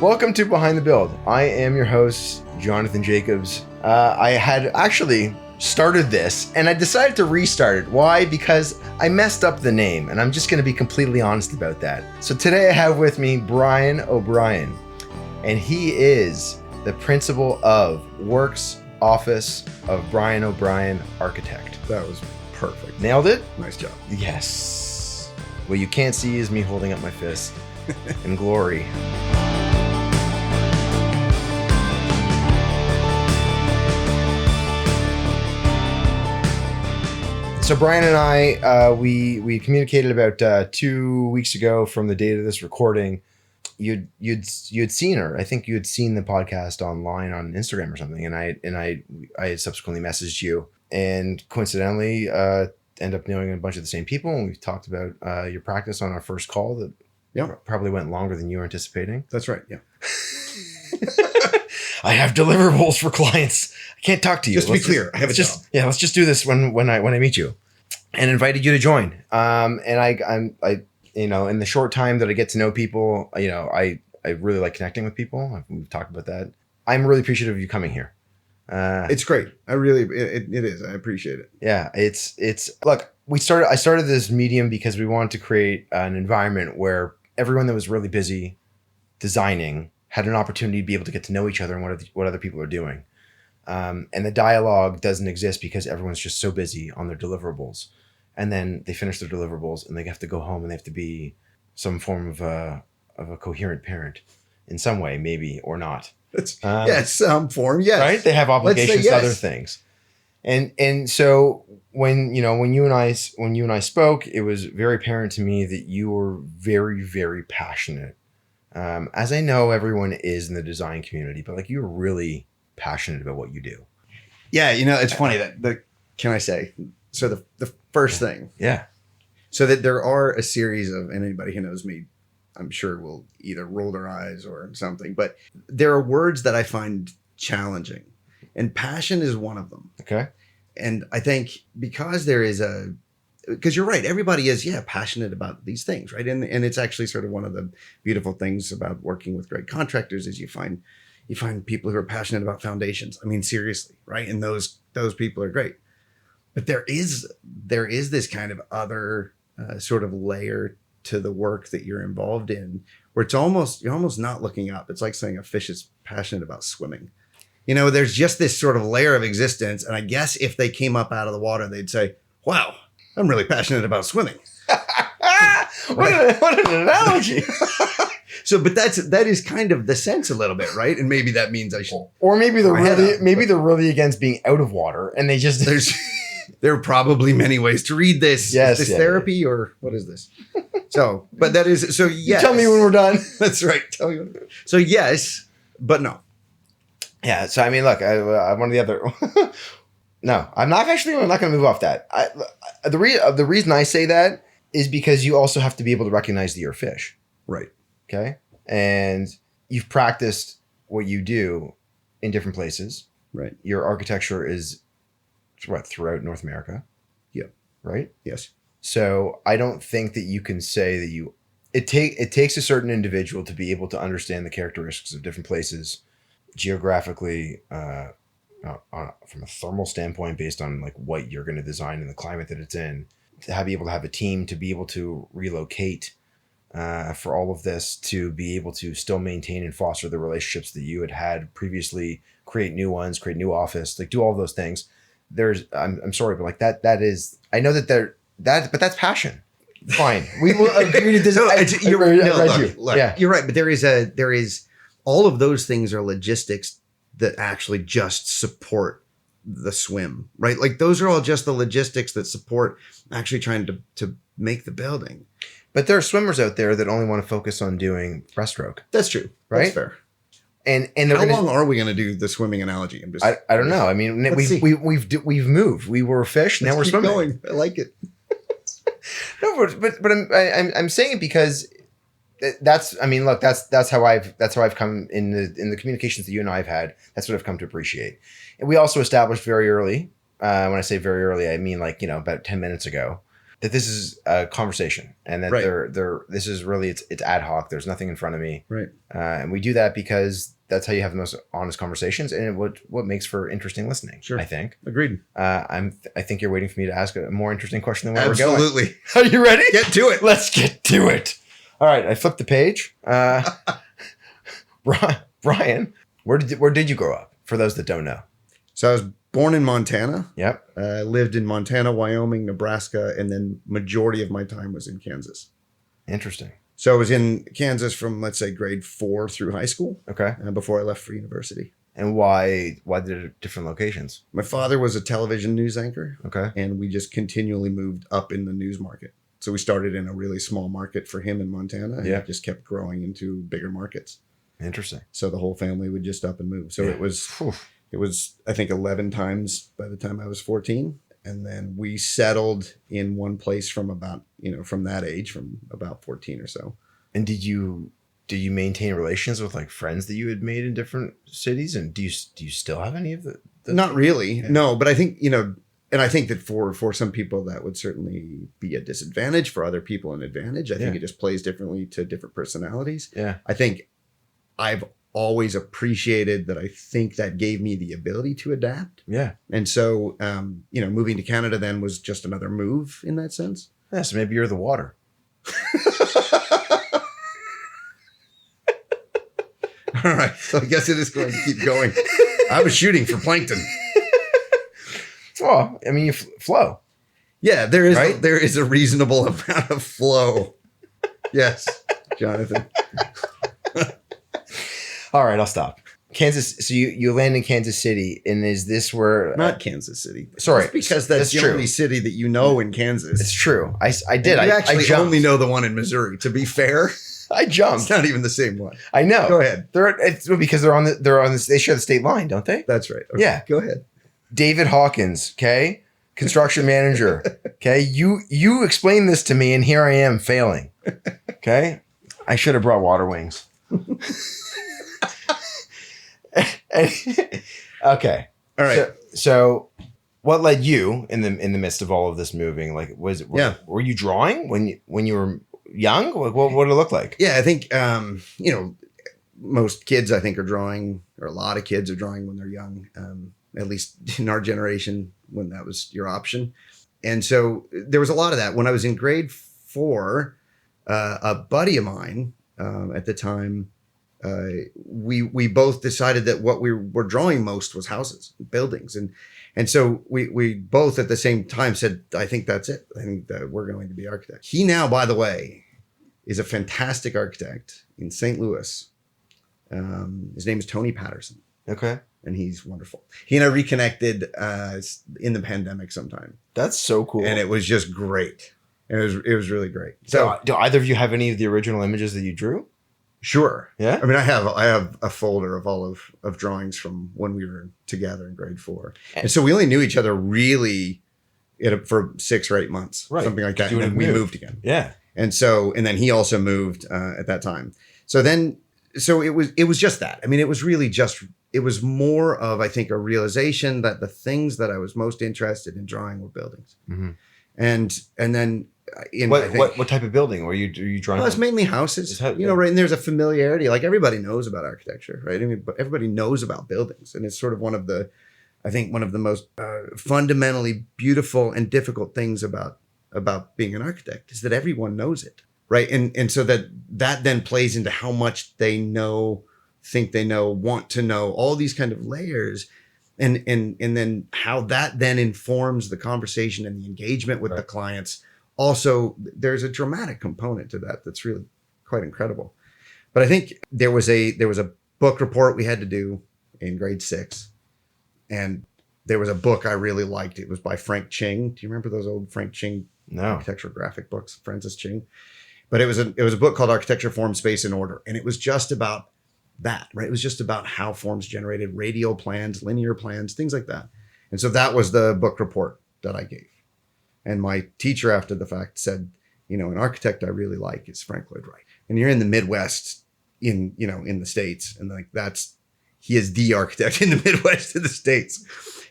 Welcome to Behind the Build. I am your host, Jonathan Jacobs. I had actually started this and I decided to restart it. Why? Because I messed up the name, and I'm just going to be completely honest about that. So today I have with me Brian O'Brien, and he is the principal of Works Office of Brian O'Brien Architect. That was perfect. Nailed it? Nice job. Yes. What you can't see is me holding up my fist in glory. So Brian and I, we communicated about 2 weeks ago from the date of this recording. You'd seen her. I think you had seen the podcast online on Instagram or something, and I subsequently messaged you, and coincidentally end up knowing a bunch of the same people, and we talked about your practice on our first call that probably went longer than you were anticipating. That's right. Yeah. I have deliverables for clients. I can't talk to you. Just to be clear, I have a job. Yeah, let's just do this when I meet you, and invited you to join. And I in the short time that I get to know people, I really like connecting with people. We've talked about that. I'm really appreciative of you coming here. It's great. It is. I appreciate it. Yeah, it's look. I started this medium because we wanted to create an environment where everyone that was really busy designing had an opportunity to be able to get to know each other and what other people are doing. And the dialogue doesn't exist because everyone's just so busy on their deliverables. And then they finish their deliverables and they have to go home and they have to be some form of a coherent parent in some way, maybe, or not. Yes, some form, yes. Right? They have obligations to other things. And so when you and I spoke, it was very apparent to me that you were very, very passionate. As I know everyone is in the design community, but you're really passionate about what you do. Yeah, it's funny that can I say? So the first thing. Yeah. So that there are a series of, and anybody who knows me, I'm sure will either roll their eyes or something, but there are words that I find challenging, and passion is one of them. Okay. And I think because you're right, everybody is, passionate about these things, right? And it's actually sort of one of the beautiful things about working with great contractors is you find people who are passionate about foundations. I mean, seriously, right? And those people are great. But there is this kind of other sort of layer to the work that you're involved in, where you're almost not looking up. It's like saying a fish is passionate about swimming. There's just this sort of layer of existence. And I guess if they came up out of the water, they'd say, wow, I'm really passionate about swimming. What an analogy. So, but that is kind of the sense a little bit, right? And maybe that means I should. Or maybe they're really against being out of water, and they just there are probably many ways to read this. Yes, is this therapy or what is this? So, but that is so. Yes. You tell me when we're done. That's right. Tell me. So yes, but no. Yeah. So I mean, look, I'm one of the other. No, I'm not going to move off that. The reason I say that is because you also have to be able to recognize that you're a fish. Right. Okay. And you've practiced what you do in different places. Right. Your architecture is throughout North America. Yeah. Right. Yes. So I don't think that you can say that it takes a certain individual to be able to understand the characteristics of different places geographically, from a thermal standpoint, based on what you're going to design and the climate that it's in, to be able to have a team, to be able to relocate for all of this, to be able to still maintain and foster the relationships that you had previously, create new ones, create new office, do all of those things. I'm sorry, but that is, I know but that's passion. Fine. We will agree to this. You're right. But there is all of those things are logistics that actually just support the swim, right? Those are all just the logistics that support actually trying to make the building. But there are swimmers out there that only want to focus on doing breaststroke. That's true. Right? That's fair. And how long are we going to do the swimming analogy? I don't know. I mean, we've moved. We were a fish. Now we're swimming. Going. I like it. No, but I'm saying it because that's how I've come in the communications that you and I have had. That's what I've come to appreciate. And we also established very early. When I say very early, I mean about 10 minutes ago, that this is a conversation, and that Right. this is really it's ad hoc. There's nothing in front of me, Right. And we do that because that's how you have the most honest conversations, and what makes for interesting listening. Sure. I think. Agreed. I think you're waiting for me to ask a more interesting question than where we're going. Absolutely. Are you ready? Get to it. Let's get to it. All right, I flipped the page. Brian, where did you grow up? For those that don't know. So I was born in Montana. Yep. Lived in Montana, Wyoming, Nebraska, and then majority of my time was in Kansas. Interesting. So I was in Kansas from, let's say, grade 4 through high school Okay. before I left for university. And why the different locations? My father was a television news anchor, Okay. and we just continually moved up in the news market. So we started in a really small market for him in Montana, and it just kept growing into bigger markets. Interesting. So the whole family would just up and move. So it was, I think, 11 times by the time I was 14. And then we settled in one place from about, from that age, from about 14 or so. And did you maintain relations with like friends that you had made in different cities? And do you still have any of the Not really. Yeah. No, but I think, and I think that for some people that would certainly be a disadvantage, for other people an advantage. I think it just plays differently to different personalities. Yeah. I think I've always appreciated that. I think that gave me the ability to adapt. Yeah. And so, moving to Canada then was just another move in that sense. Yeah, so maybe you're the water. All right. So I guess it is going to keep going. I was shooting for plankton. Well, I mean, you flow. Yeah, there is right? There is a reasonable amount of flow. Yes, Jonathan. All right, I'll stop. Kansas. So you land in Kansas City, and is this where? Not Kansas City. Sorry, it's because that's the true. only city that you know in Kansas. It's true. I did. You actually I only know the one in Missouri. To be fair, I jumped. It's not even the same one. I know. Go ahead. It's because they share the state line, don't they? That's right. Okay. Yeah. Go ahead. David Hawkins. Okay. Construction manager. Okay. You explained this to me, and here I am failing. Okay. I should have brought water wings. Okay. All right. So what led you in the midst of all of this moving? Like, were you drawing when you were young? What did it look like? Yeah, I think most kids I think are drawing, or a lot of kids are drawing when they're young. At least in our generation, when that was your option. And so there was a lot of that. When I was in grade 4, a buddy of mine at the time, we both decided that what we were drawing most was houses, buildings. And so we both at the same time said, I think that's it. I think that we're going to be architects. He now, by the way, is a fantastic architect in St. Louis. His name is Tony Patterson. Okay. And he's wonderful. He and I reconnected in the pandemic sometime. That's so cool. And it was just great. It was really great. So do either of you have any of the original images that you drew? Sure. Yeah. I mean, I have a folder of all of drawings from when we were together in grade 4. And so we only knew each other really for 6 or 8 months, right. Something like that. And then we moved again. Yeah. And then he also moved at that time. So it was just that. I mean, it was really it was more of, I think, a realization that the things that I was most interested in drawing were buildings. Mm-hmm. And then what type of building were you drawing? Well, it's mainly houses, right? And there's a familiarity, like everybody knows about architecture, right? I mean, but everybody knows about buildings, and it's sort of one of the most fundamentally beautiful and difficult things about being an architect is that everyone knows it, right? And so that then plays into how much they know, think they know, want to know, all these kind of layers. And then how that then informs the conversation and the engagement with the clients. Also, there's a dramatic component to that that's really quite incredible. But I think there was a book report we had to do in grade 6, and there was a book I really liked. It was by Frank Ching. Do you remember those old Frank Ching architectural graphic books? Francis Ching. But it was a book called Architecture, Form, Space, and Order, and it was just about that, right? It was just about how forms generated radial plans, linear plans, things like that. And so that was the book report that I gave. And my teacher after the fact said, an architect I really like is Frank Lloyd Wright. And you're in the Midwest in the States. And he is the architect in the Midwest of the States.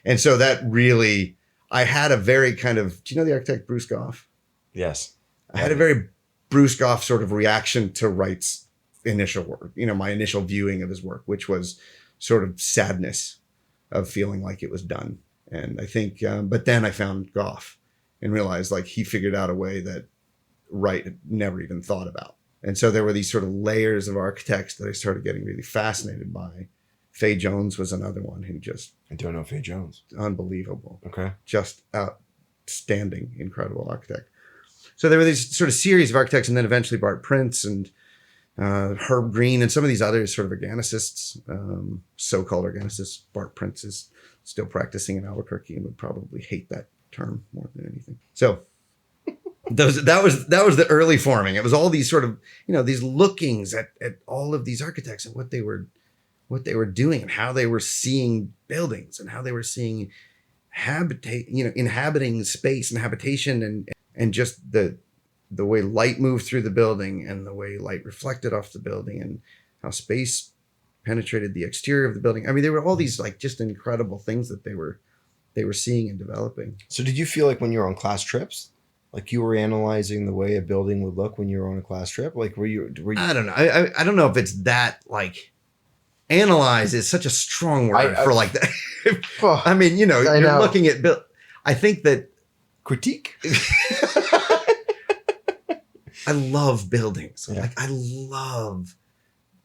And so that really, I had a very kind of, do you know the architect Bruce Goff? Yes. I had a very brusque off sort of reaction to Wright's initial work, my initial viewing of his work, which was sort of sadness of feeling like it was done. And I think, but then I found Goff and realized like he figured out a way that Wright had never even thought about. And so there were these sort of layers of architects that I started getting really fascinated by. Fay Jones was another one who just... I don't know Fay Jones. Unbelievable. Okay. Just outstanding, incredible architect. So there were these sort of series of architects, and then eventually Bart Prince and Herb Green and some of these other sort of organicists, so-called organicists. Bart Prince is still practicing in Albuquerque and would probably hate that term more than anything. So that was the early forming. It was all these sort of, these lookings at all of these architects and what they were doing and how they were seeing buildings and how they were seeing inhabiting space and habitation and just the way light moved through the building and the way light reflected off the building and how space penetrated the exterior of the building. I mean, there were all these like just incredible things that they were seeing and developing. So did you feel like when you were on class trips, like you were analyzing the way a building would look when you were on a class trip? Like were you? I don't know. I don't know if it's that like analyze is such a strong word for like that. I mean, you're looking at I think that critique. I love buildings. Yeah. Like I love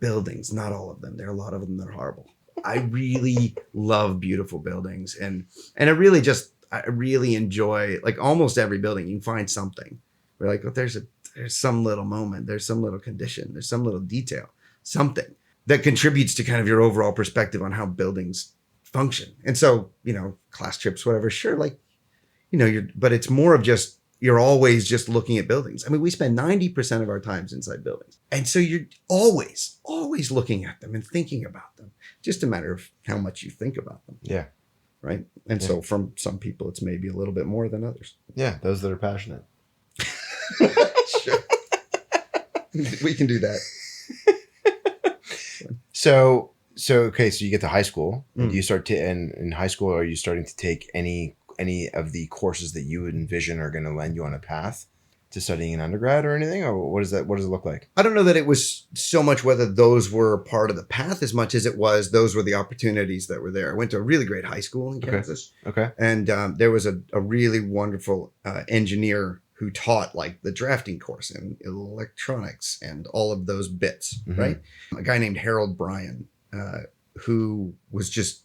buildings. Not all of them. There are a lot of them that are horrible. I really love beautiful buildings, and I really enjoy like almost every building. You can find something. We're like, there's some little moment, there's some little condition, there's some little detail, something that contributes to kind of your overall perspective on how buildings function. And so, class trips, whatever, sure, like, but it's more of just, you're always just looking at buildings. I mean, we spend 90% of our times inside buildings. And so you're always looking at them and thinking about them. Just a matter of how much you think about them. Yeah. Right. And so from some people, it's maybe a little bit more than others. Yeah. Those that are passionate. Sure. We can do that. So okay, so you get to high school, and do you start to, and in high school, are you starting to take any of the courses that you would envision are going to land you on a path to studying in undergrad or anything? Or what does it look like? I don't know that it was so much whether those were part of the path as much as it was those were the opportunities that were there. I went to a really great high school in Kansas. Okay. And there was a really wonderful engineer who taught like the drafting course and electronics and all of those bits, right? A guy named Harold Bryan, who was just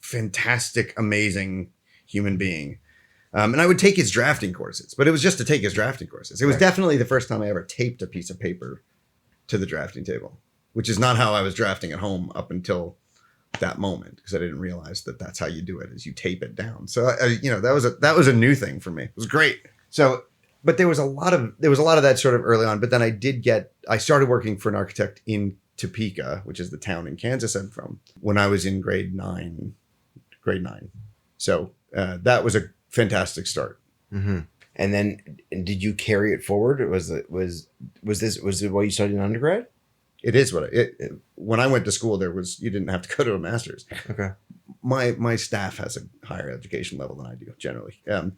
fantastic, amazing human being. And I would take his drafting courses, but it was just to take his drafting courses. It was definitely the first time I ever taped a piece of paper to the drafting table, which is not how I was drafting at home up until that moment, because I didn't realize that that's how you do it, is you tape it down. So that was a new thing for me. It was great. So, but there was a lot of that sort of early on. But then I started working for an architect in Topeka, which is the town in Kansas I'm from, when I was in grade 9. So that was a fantastic start. Mm-hmm. And then did you carry it forward? Was it what you studied in undergrad? It is when I went to school, you didn't have to go to a master's. Okay. My staff has a higher education level than I do generally. And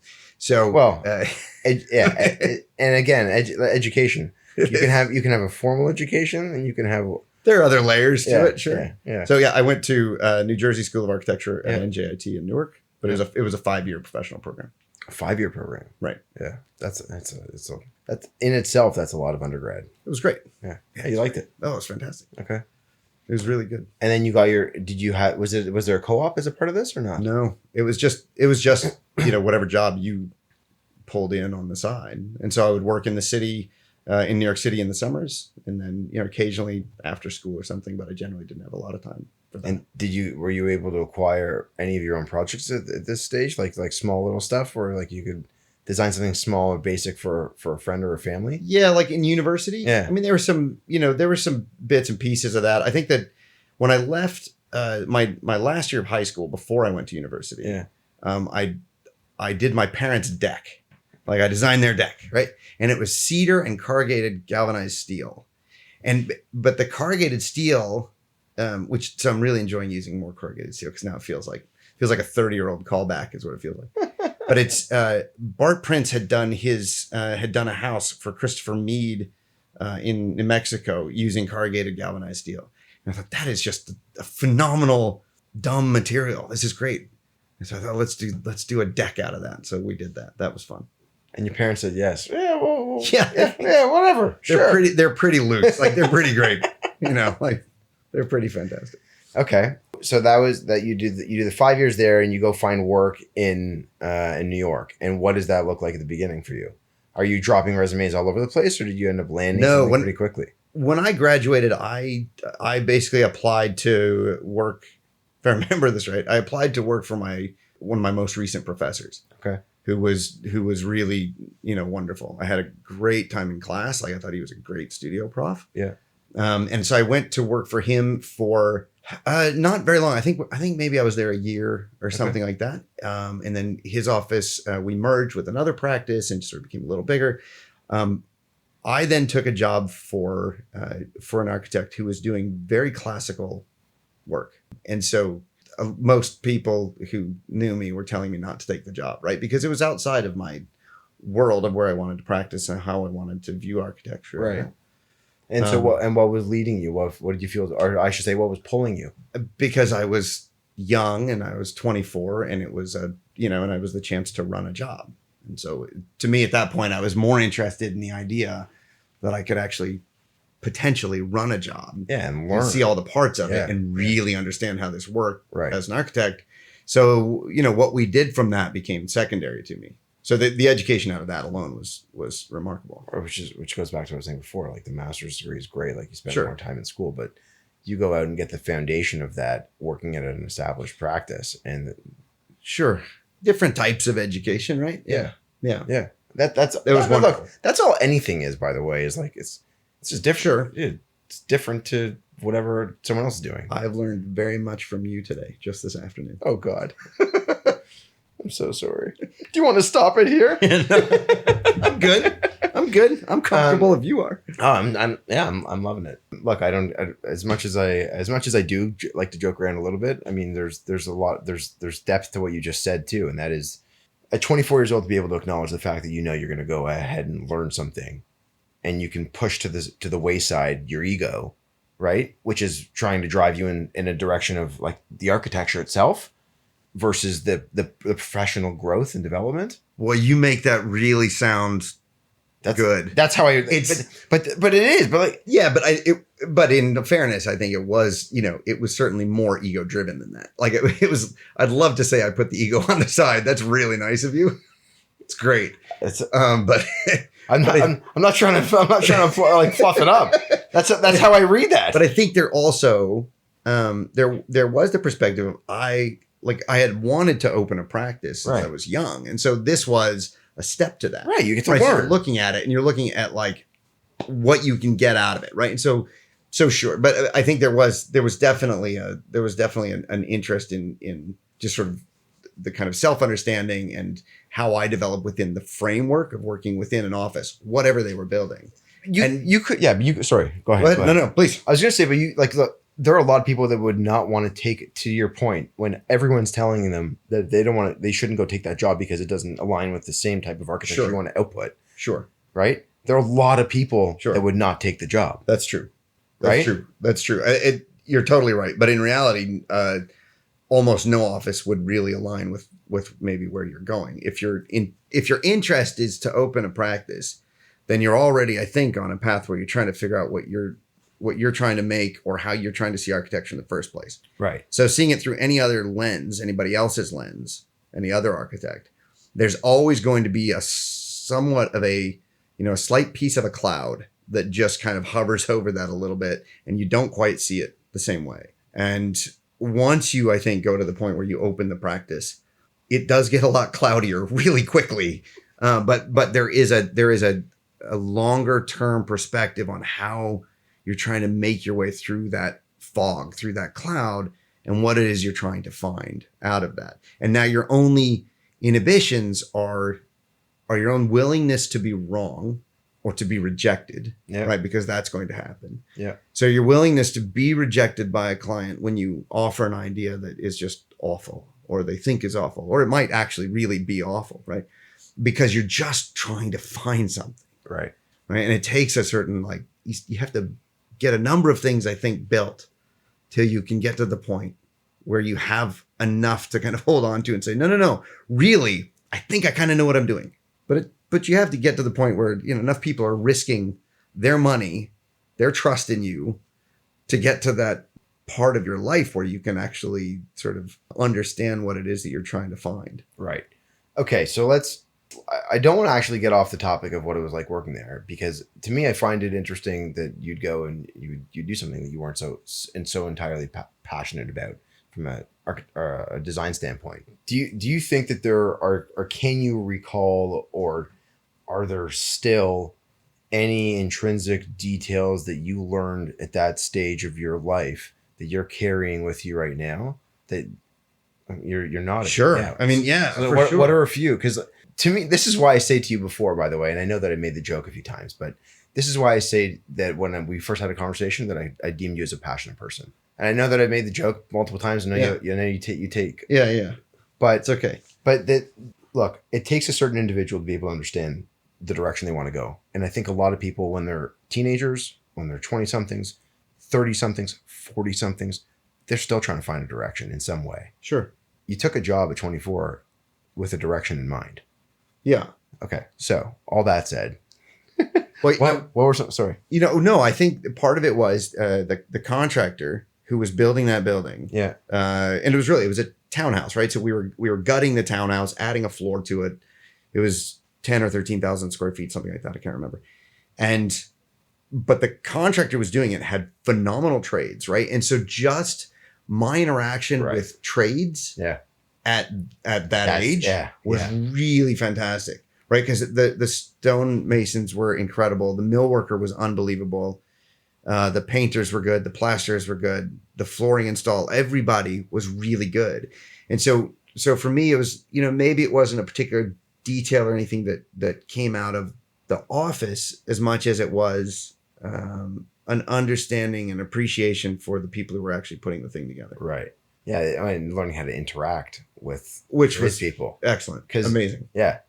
again, education. You can have a formal education, and you can have. There are other layers to it, sure. Yeah. So I went to New Jersey School of Architecture and NJIT in Newark, but it was a 5-year professional program. A 5-year program, right? Yeah, that's in itself. That's a lot of undergrad. It was great. Yeah, you liked it. Oh, it was fantastic. Okay, it was really good. And then you got your. Was there a co-op as a part of this or not? No, it was just whatever job you pulled in on the side, and so I would work in the city. In New York City in the summers, and then occasionally after school or something, but I generally didn't have a lot of time for that. And were you able to acquire any of your own projects at this stage, like small little stuff, where like you could design something small or basic for a friend or a family? Yeah, like in university. Yeah, I mean there were some bits and pieces of that. I think that when I left my last year of high school before I went to university, I did my parents' deck. Like I designed their deck, right? And it was cedar and corrugated galvanized steel. But the corrugated steel, so I'm really enjoying using more corrugated steel because now it feels like a 30-year-old callback is what it feels like. But it's Bart Prince had done a house for Christopher Meade in Mexico using corrugated galvanized steel. And I thought, that is just a phenomenal dumb material. This is great. And so I thought, let's do a deck out of that. So we did that. That was fun. And your parents said yes. Yeah, well, yeah, whatever. Sure. They're pretty loose. Like, they're pretty great. Like, they're pretty fantastic. Okay. So that was that you do the 5 years there, and you go find work in New York. And what does that look like at the beginning for you? Are you dropping resumes all over the place, or did you end up landing something pretty quickly? When I graduated, I basically applied to work. If I remember this right, I applied to work for one of my most recent professors. Okay. Who was really, wonderful. I had a great time in class. Like, I thought he was a great studio prof. Yeah. And so I went to work for him for not very long. I think maybe I was there a year or something like that. And then his office, we merged with another practice and sort of became a little bigger. I then took a job for an architect who was doing very classical work. And so most people who knew me were telling me not to take the job, right? Because it was outside of my world of where I wanted to practice and how I wanted to view architecture. Right. And so what was leading you? What did you feel, or I should say, what was pulling you? Because I was young and I was 24, and it was and I was the chance to run a job. And so to me at that point, I was more interested in the idea that I could actually potentially run a job and learn, and see all the parts of it and really understand how this worked as an architect. So, what we did from that became secondary to me. So the education out of that alone was remarkable. Which goes back to what I was saying before. Like, the master's degree is great. Like, you spend more time in school, but you go out and get the foundation of that working at an established practice. And different types of education, right? Yeah. That's wonderful. Look, that's all anything is, by the way, is like, it's just different. Sure. It's different to whatever someone else is doing. I've learned very much from you today, just this afternoon. Oh, God. I'm so sorry. Do you want to stop it here? I'm good. I'm comfortable if you are. Oh, I'm loving it. Look, I don't, as much as I do like to joke around a little bit. I mean, there's depth to what you just said too. And that is, at 24 years old, to be able to acknowledge the fact that, you're going to go ahead and learn something, and you can push to the wayside your ego, right? Which is trying to drive you in a direction of, like, the architecture itself versus the professional growth and development. Well, you make that really sound good. That's how but it is, but like, yeah, but in fairness, I think it was, it was certainly more ego driven than that. Like, it was, I'd love to say I put the ego on the side. That's really nice of you. It's great. But I'm not trying to like fluff it up. That's how I read that. But I think there also, there was the perspective of, I had wanted to open a practice since I was young. And so this was a step to that. Right. You get to learn. So you're looking at it and you're looking at, like, what you can get out of it. Right. And so sure. But I think there was definitely an interest in just sort of the kind of self-understanding and how I developed within the framework of working within an office, whatever they were building. Sorry, go ahead. No, please. I was going to say, but look, there are a lot of people that would not want to take it, to your point, when everyone's telling them that they shouldn't go take that job because it doesn't align with the same type of architecture you want to output. Sure. Right? There are a lot of people that would not take the job. That's true. That's true. You're totally right. But in reality, almost no office would really align with maybe where you're going. If your interest is to open a practice, then you're already, I think, on a path where you're trying to figure out what you're trying to make or how you're trying to see architecture in the first place. Right. So seeing it through any other lens, anybody else's lens, any other architect, there's always going to be a somewhat of a slight piece of a cloud that just kind of hovers over that a little bit, and you don't quite see it the same way. And once you, I think, go to the point where you open the practice, it does get a lot cloudier really quickly. But there is a longer term perspective on how you're trying to make your way through that fog, through that cloud, and what it is you're trying to find out of that. And now your only inhibitions are your own willingness to be wrong or to be rejected, right? Because that's going to happen. Yeah. So your willingness to be rejected by a client when you offer an idea that is just awful or they think is awful, or it might actually really be awful, right? Because you're just trying to find something. Right. Right. And it takes a certain, like, you have to get a number of things, I think, built till you can get to the point where you have enough to kind of hold on to and say, no, really, I think I kind of know what I'm doing. But you have to get to the point where, you know, enough people are risking their money, their trust in you to get to that part of your life where you can actually sort of understand what it is that you're trying to find. Right. Okay. So I don't want to actually get off the topic of what it was like working there, because to me, I find it interesting that you'd go and you do something that you weren't so entirely passionate about from a design standpoint. Do you think that there are, or can you recall, or are there still any intrinsic details that you learned at that stage of your life that you're carrying with you right now that you're not? Sure. Yeah. I mean, yeah, So for what, sure. what are a few? Because to me, this is why I say to you before, by the way, and I know that I made the joke a few times, but this is why I say that when we first had a conversation that I deemed you as a passionate person. And I know that I've made the joke multiple times. And I know, you take. Yeah. But It's okay. But look, it takes a certain individual to be able to understand the direction they want to go. And I think a lot of people, when they're teenagers, when they're 20 somethings, 30 somethings, 40 somethings, they're still trying to find a direction in some way. Sure. You took a job at 24 with a direction in mind. Yeah. Okay. So all that said, Well, what were some, sorry. you know, no, I think part of it was the contractor who was building that building. Yeah. And it was a townhouse, right? So we were gutting the townhouse, adding a floor to it. It was 10 or 13,000 square feet, something like that. I can't remember. But the contractor was doing it had phenomenal trades, right? And so just my interaction with trades at that age was really fantastic, right? Because the stonemasons were incredible. The millworker was unbelievable. The painters were good. The plasterers were good. The flooring install, everybody was really good. And so for me, it was, you know, maybe it wasn't a particular detail or anything that came out of the office as much as it was an understanding and appreciation for the people who were actually putting the thing together. Right. Yeah. I mean, learning how to interact with people. Excellent. Because amazing. Yeah.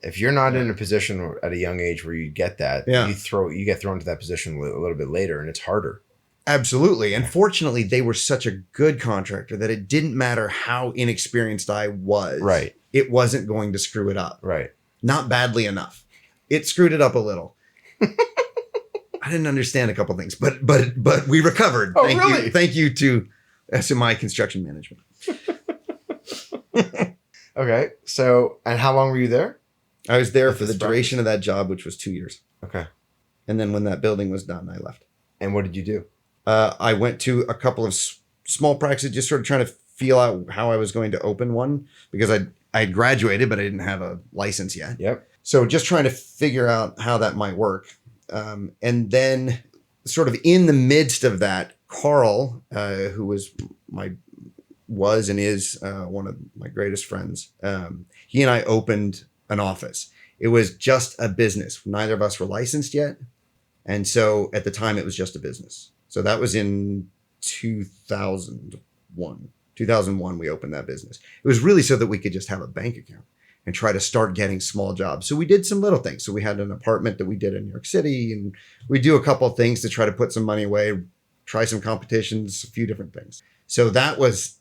If you're not in a position at a young age where you get that, you get thrown to that position a little bit later, and it's harder. Absolutely. And fortunately, they were such a good contractor that it didn't matter how inexperienced I was. Right. It wasn't going to screw it up. Right. Not badly enough. It screwed it up a little. I didn't understand a couple things, but we recovered. Oh, really? Thank you to SMI Construction Management. Okay. So, and how long were you there? I was there for the duration of that job, which was 2 years. Okay. And then when that building was done, I left. And what did you do? I went to a couple of small practices, just sort of trying to feel out how I was going to open one, because I had graduated, but I didn't have a license yet. Yep. So just trying to figure out how that might work. And then sort of in the midst of that, Carl, who was and is one of my greatest friends, he and I opened an office. It was just a business. Neither of us were licensed yet. And so at the time it was just a business. So that was in 2001. 2001, we opened that business. It was really so that we could just have a bank account and try to start getting small jobs. So we did some little things. So we had an apartment that we did in New York City, and we do a couple of things to try to put some money away, try some competitions, a few different things. So that was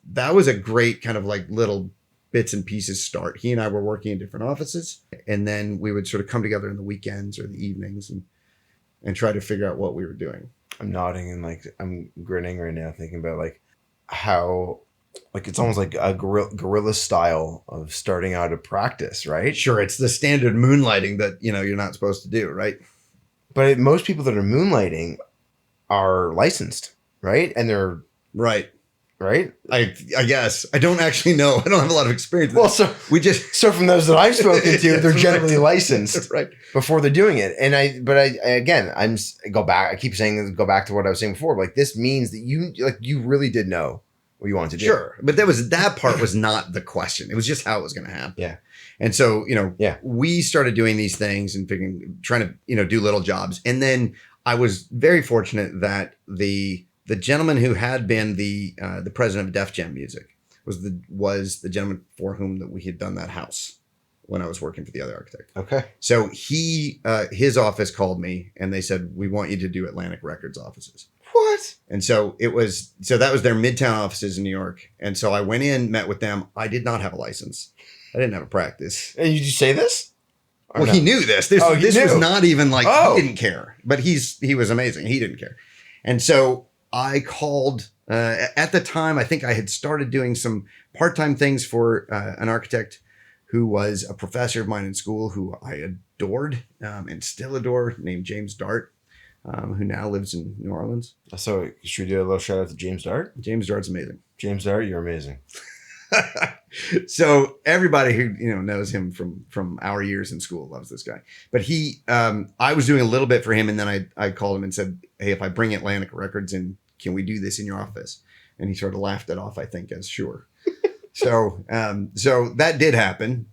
a great kind of like little bits and pieces start. He and I were working in different offices, and then we would sort of come together in the weekends or the evenings and try to figure out what we were doing. I'm nodding and like I'm grinning right now, thinking about like how like it's almost like a guerrilla style of starting out a practice, right? Sure, it's the standard moonlighting that, you know, you're not supposed to do, right? But most people that are moonlighting are licensed, right? And they're right. I guess I don't actually know. I don't have a lot of experience. Well, so from those that I've spoken to, they're generally licensed right before they're doing it. And I keep saying go back to what I was saying before. Like this means that you really did know what you wanted to do. Sure, but that part was not the question. It was just how it was going to happen. Yeah. And so, you know, we started doing these things and trying to, you know, do little jobs. And then I was very fortunate that the gentleman who had been the president of Def Jam Music was the gentleman for whom that we had done that house when I was working for the other architect. Okay. So his office called me and they said, we want you to do Atlantic Records offices. What? And so that was their Midtown offices in New York. And so I went in, met with them. I did not have a license. I didn't have a practice. And you say this? Well, he knew this. This was not even like, he didn't care, but he was amazing. He didn't care. And so I called, at the time, I think I had started doing some part-time things for an architect who was a professor of mine in school who I adored and still adore, named James Dart, who now lives in New Orleans. So should we do a little shout out to James Dart? James Dart's amazing. James Dart, you're amazing. So everybody who knows him from our years in school loves this guy. But I was doing a little bit for him, and then I called him and said, "Hey, if I bring Atlantic Records in, can we do this in your office?" And he sort of laughed it off, I think, as sure. So that did happen.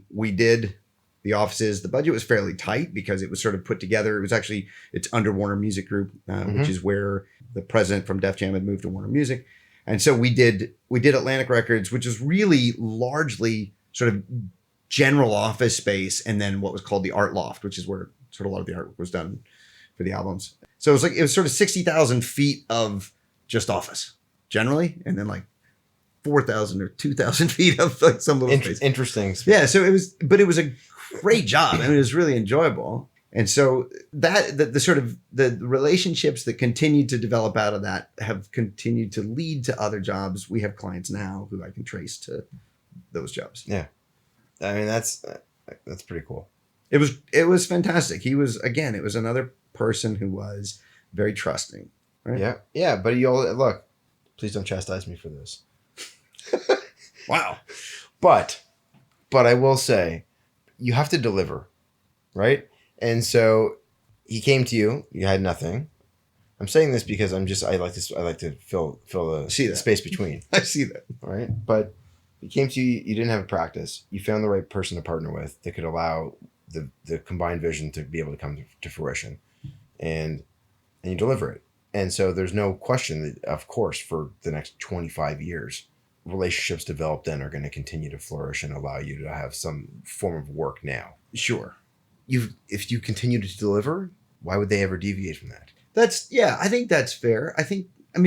We did the offices. The budget was fairly tight because it was sort of put together. It's under Warner Music Group, which is where the president from Def Jam had moved to Warner Music. And so we did Atlantic Records, which is really largely sort of general office space, and then what was called the art loft, which is where sort of a lot of the artwork was done for the albums. So it was sort of 60,000 feet of just office generally, and then like 4,000 or 2,000 feet of like some little space. Interesting. Yeah. So it was a great job. I mean, it was really enjoyable. And so the sort of the relationships that continued to develop out of that have continued to lead to other jobs. We have clients now who I can trace to those jobs. Yeah. I mean, that's pretty cool. It was fantastic. It was another person who was very trusting. Right? Yeah. Yeah. But look, please don't chastise me for this. Wow. But I will say you have to deliver, right? And so he came to you, you had nothing. I'm saying this because I like to fill the space between. I see that. All right. But he came to you, you didn't have a practice. You found the right person to partner with that could allow the combined vision to be able to come to fruition. And you deliver it. And so there's no question that, of course, for the next 25 years, relationships developed then are going to continue to flourish and allow you to have some form of work now. Sure. If you continue to deliver, why would they ever deviate from that? I think that's fair. I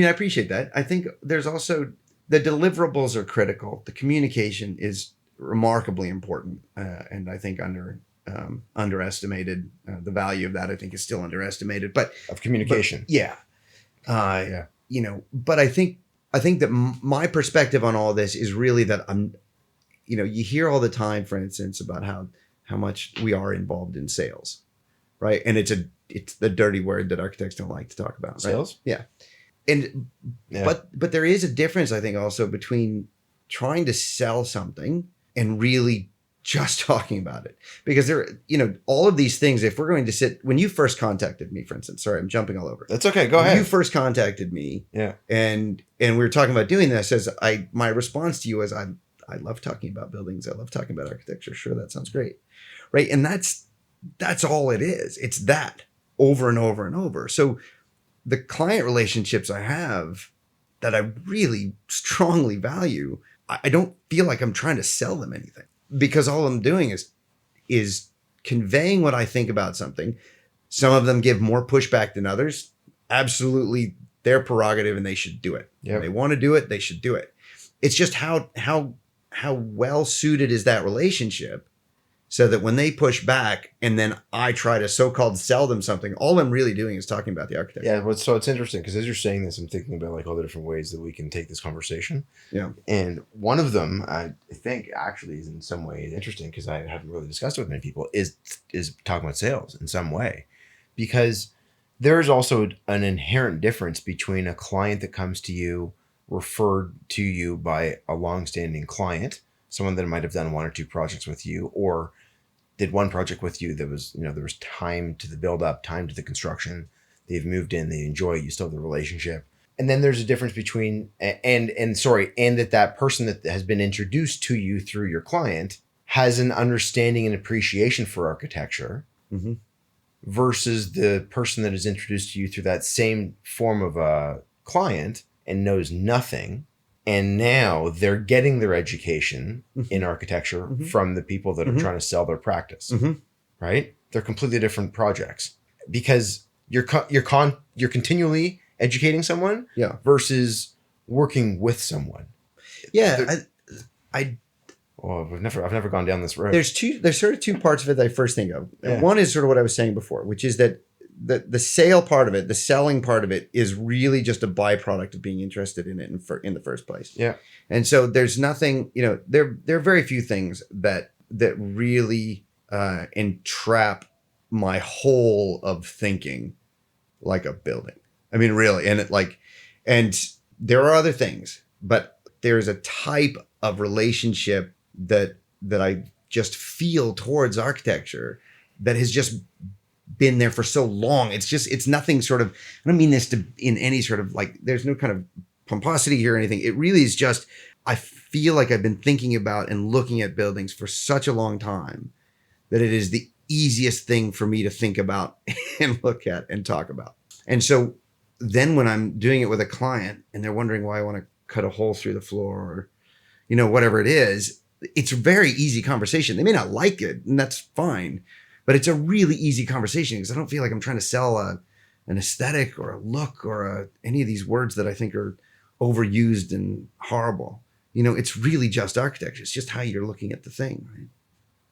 appreciate that. I think there's also the deliverables are critical. The communication is remarkably important. And I think underestimated. The value of that, I think, is still underestimated, but of communication. But I think that my perspective on all this is really that you hear all the time, for instance, about how much we are involved in sales, right? And it's the dirty word that architects don't like to talk about. Right? Sales? Yeah. But there is a difference, I think, also between trying to sell something and really just talking about it. Because all of these things, if we're going to sit, when you first contacted me, for instance, sorry, I'm jumping all over. That's okay. Go ahead. When you first contacted me. Yeah. And we were talking about doing this, my response to you was, I love talking about buildings. I love talking about architecture. Sure. That sounds great. Right. And that's all it is. It's that over and over and over. So the client relationships I have that I really strongly value, I don't feel like I'm trying to sell them anything, because all I'm doing is conveying what I think about something. Some of them give more pushback than others. Absolutely their prerogative, and they should do it. Yep. If they want to do it, they should do it. It's just how well suited is that relationship, so that when they push back and then I try to so-called sell them something, all I'm really doing is talking about the architecture. Yeah, so it's interesting because as you're saying this, I'm thinking about like all the different ways that we can take this conversation. Yeah. And one of them, I think, actually is in some way interesting because I haven't really discussed it with many people, is talking about sales in some way. Because there's also an inherent difference between a client that comes to you referred to you by a longstanding client, someone that might have done one or two projects with you, or did one project with you that was, there was time to the build up, time to the construction. They've moved in, they enjoy it, you still have the relationship. And then there's a difference between, and that person that has been introduced to you through your client has an understanding and appreciation for architecture, mm-hmm. versus the person that is introduced to you through that same form of a client and knows nothing And now they're getting their education in architecture from the people that are trying to sell their practice, right? They're completely different projects because you're continually educating someone versus working with someone. Yeah. I've never gone down this road. There's sort of two parts of it that I first think of. Yeah. One is sort of what I was saying before, which is that the sale part of it, the selling part of it, is really just a byproduct of being interested in it in the first place. Yeah. And so there's nothing, there are very few things that really entrap my whole of thinking like a building. I mean, really, and there are other things, but there's a type of relationship that I just feel towards architecture that has just been there for so long. It's nothing sort of, I don't mean this in any sort of there's no kind of pomposity here or anything. It really is just, I feel like I've been thinking about and looking at buildings for such a long time that it is the easiest thing for me to think about and look at and talk about. And so then when I'm doing it with a client and they're wondering why I want to cut a hole through the floor or, whatever it is, it's a very easy conversation. They may not like it, and that's fine, but it's a really easy conversation because I don't feel like I'm trying to sell an aesthetic or a look or any of these words that I think are overused and horrible. It's really just architecture. It's just how you're looking at the thing, right?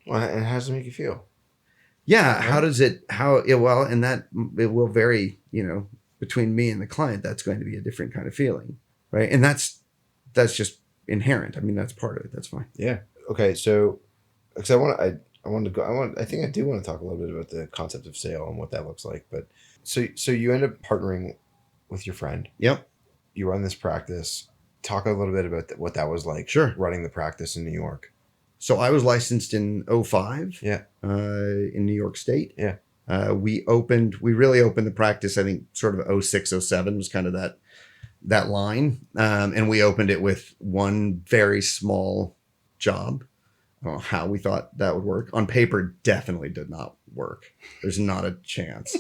Well, and how does it make you feel? Yeah. Right? And that it will vary, between me and the client. That's going to be a different kind of feeling, right? And that's just inherent. I mean, that's part of it. That's fine. Yeah. Okay. So, because I think I do want to talk a little bit about the concept of sale and what that looks like. But so you end up partnering with your friend. Yep. You run this practice. Talk a little bit about what that was like. Sure. Running the practice in New York. So I was licensed in 2005. Yeah. In New York State. Yeah. We really opened the practice, I think sort of 2006, 2007 was kind of that line. And we opened it with one very small job. I don't know how we thought that would work. On paper, definitely did not work. There's not a chance.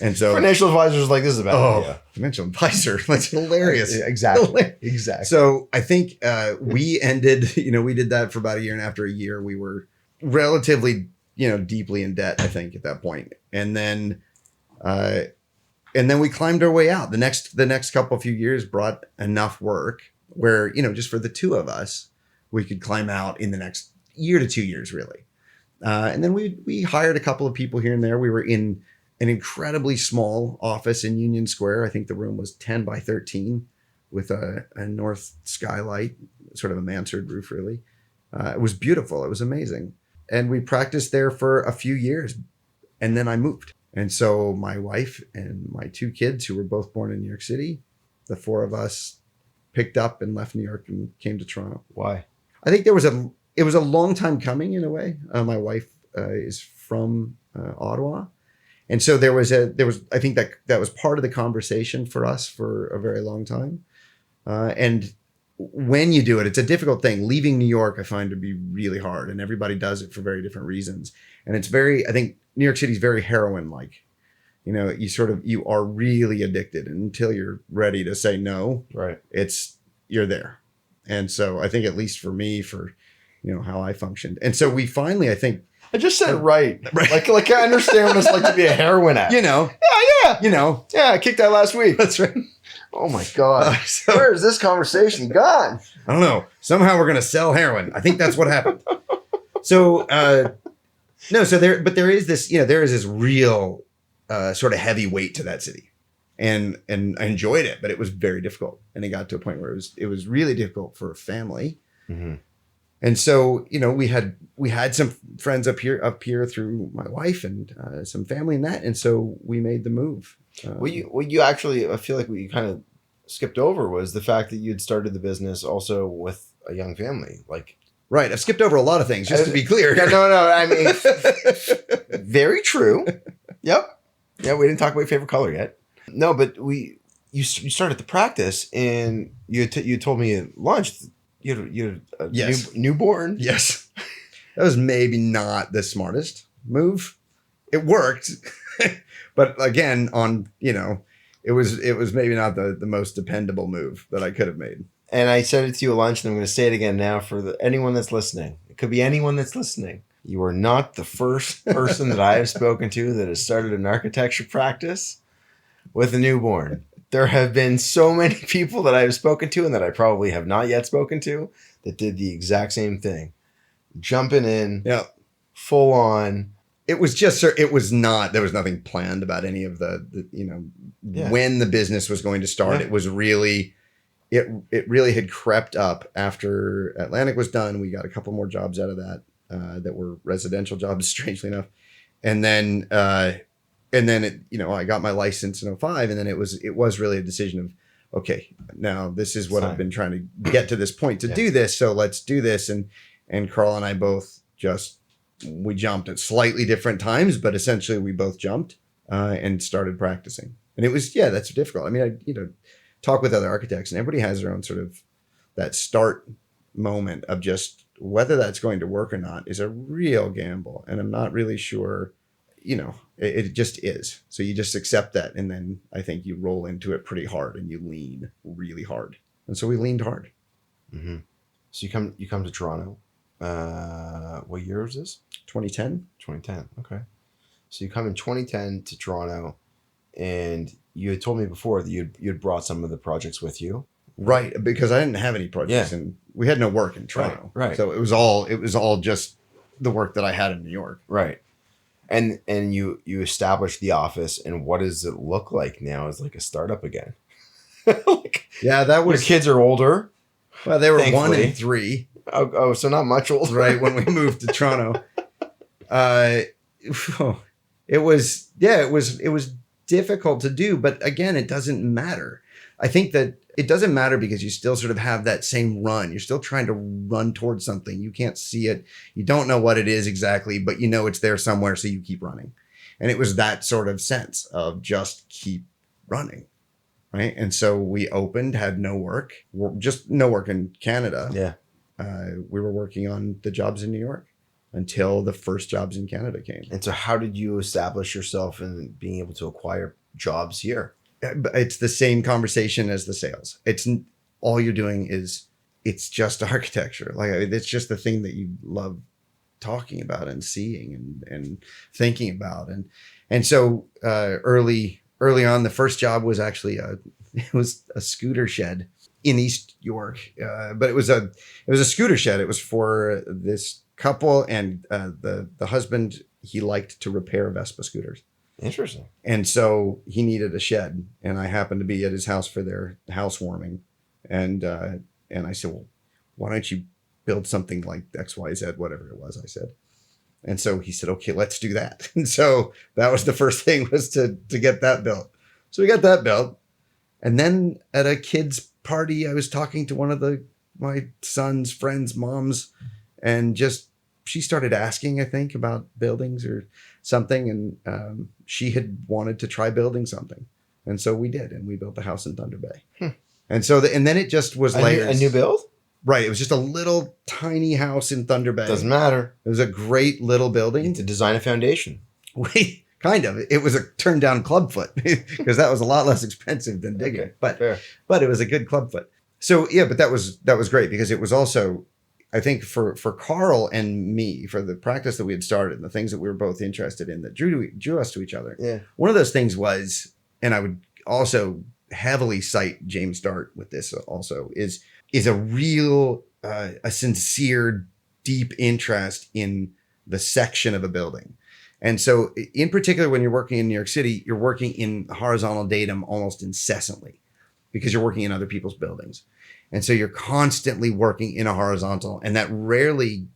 And so financial advisors like, this is a bad idea. Financial advisor. That's hilarious. Yeah, exactly. Exactly. So I think we ended, we did that for about a year. And after a year, we were relatively, deeply in debt, I think, at that point. And then we climbed our way out. The next few years brought enough work where, just for the two of us, we could climb out in the next year to 2 years, really. And then we hired a couple of people here and there. We were in an incredibly small office in Union Square. I think the room was 10 by 13 with a north skylight, sort of a mansard roof, really. It was beautiful. It was amazing. And we practiced there for a few years. And then I moved. And so my wife and my two kids, who were both born in New York City, the four of us picked up and left New York and came to Toronto. Why? I think it was a long time coming in a way. My wife is from Ottawa. And so I think that was part of the conversation for us for a very long time. And when you do it, it's a difficult thing. Leaving New York, I find to be really hard, and everybody does it for very different reasons. And I think New York City is very heroin-like. You are really addicted, and until you're ready to say no, right, you're there. And so I think, at least for me, for how I functioned. And so we finally, I think, I just said right. Like I understand what it's like to be a heroin addict. Yeah. Yeah, I kicked that last week. That's right. Oh my God. Where is this conversation gone? I don't know. Somehow we're going to sell heroin. I think that's what happened. So, there is this real sort of heavy weight to that city. And I enjoyed it, but it was very difficult. And it got to a point where it was really difficult for a family. Mm-hmm. And so, we had some friends up here through my wife and some family in that. And so we made the move. What you actually, I feel like what you kind of skipped over was the fact that you'd started the business also with a young family. Right. I've skipped over a lot of things, just to be clear. Yeah, no. I mean, very true. Yep. Yeah. We didn't talk about your favorite color yet. No, but you started the practice, and you told me at lunch, you had a yes. newborn. Yes. That was maybe not the smartest move. It worked. But again, it was maybe not the most dependable move that I could have made. And I said it to you at lunch, and I'm going to say it again now for anyone that's listening. It could be anyone that's listening. You are not the first person that I have spoken to that has started an architecture practice with a newborn. There have been so many people that I have spoken to and that I probably have not yet spoken to that did the exact same thing. Jumping in, Yeah. full on. It was just, it was not, there was nothing planned about any of the when the business was going to start. Yeah. It was really, it really had crept up after Atlantic was done. We got a couple more jobs out of that, that were residential jobs, strangely enough. And then it, I got my license in 2005, and then it was really a decision of, okay, now this is what I've been trying to get to this point to do this. So let's do this. And Carl and I both we jumped at slightly different times, but essentially we both jumped, and started practicing. And it was, that's difficult. I mean, I talk with other architects, and everybody has their own sort of that start moment of just whether that's going to work or not is a real gamble. And I'm not really sure, it just is. So you just accept that. And then I think you roll into it pretty hard and you lean really hard. And so we leaned hard. Mm-hmm. So you come to Toronto. What year was this? 2010. 2010. Okay. So you come in 2010 to Toronto, and you had told me before that you'd brought some of the projects with you. Right. Because I didn't have any projects, and we had no work in Toronto. Right. So it was all just the work that I had in New York. Right. And you established the office, and what does it look like now as like a startup again? That was, your kids are older. Well, they were thankfully. 1 and 3. Oh, so not much older. Right, when we moved to Toronto. It was difficult to do, but again, it doesn't matter. I think that it doesn't matter because you still sort of have that same run. You're still trying to run towards something. You can't see it. You don't know what it is exactly, but it's there somewhere, so you keep running. And it was that sort of sense of just keep running. Right. And so we opened, had no work, just no work in Canada. Yeah. We were working on the jobs in New York until the first jobs in Canada came. And so how did you establish yourself in being able to acquire jobs here? It's the same conversation as the sales. It's all you're doing it's just architecture. Like, it's just the thing that you love talking about and seeing and thinking about. And so early on, the first job was actually it was a scooter shed in East York, but it was a scooter shed. It was for this couple, and the husband, he liked to repair Vespa scooters. Interesting. And so he needed a shed, and I happened to be at his house for their housewarming, and I said, well, why don't you build something like XYZ, whatever it was, I said. And so he said, okay, let's do that. And so that was the first thing, was to get that built. So we got that built. And then at a kid's party, I was talking to one of my son's friends' moms, and she started asking, I think, about buildings or something. And she had wanted to try building something. And so we did. And we built a house in Thunder Bay. And so, and then it just was layers. A new build? Right. It was just a little tiny house in Thunder Bay. Doesn't matter. It was a great little building. To design a foundation. Kind of. It was a turned down clubfoot because that was a lot less expensive than digging. Okay, but it was a good clubfoot. So yeah, but that was great because it was also, I think, for Carl and me, for the practice that we had started and the things that we were both interested in that drew us to each other. Yeah. One of those things was, and I would also heavily cite James Dart with this also, is a real, a sincere, deep interest in the section of a building. And so in particular, when you're working in New York City, you're working in horizontal datum almost incessantly because you're working in other people's buildings. And so you're constantly working in a horizontal, and that rarely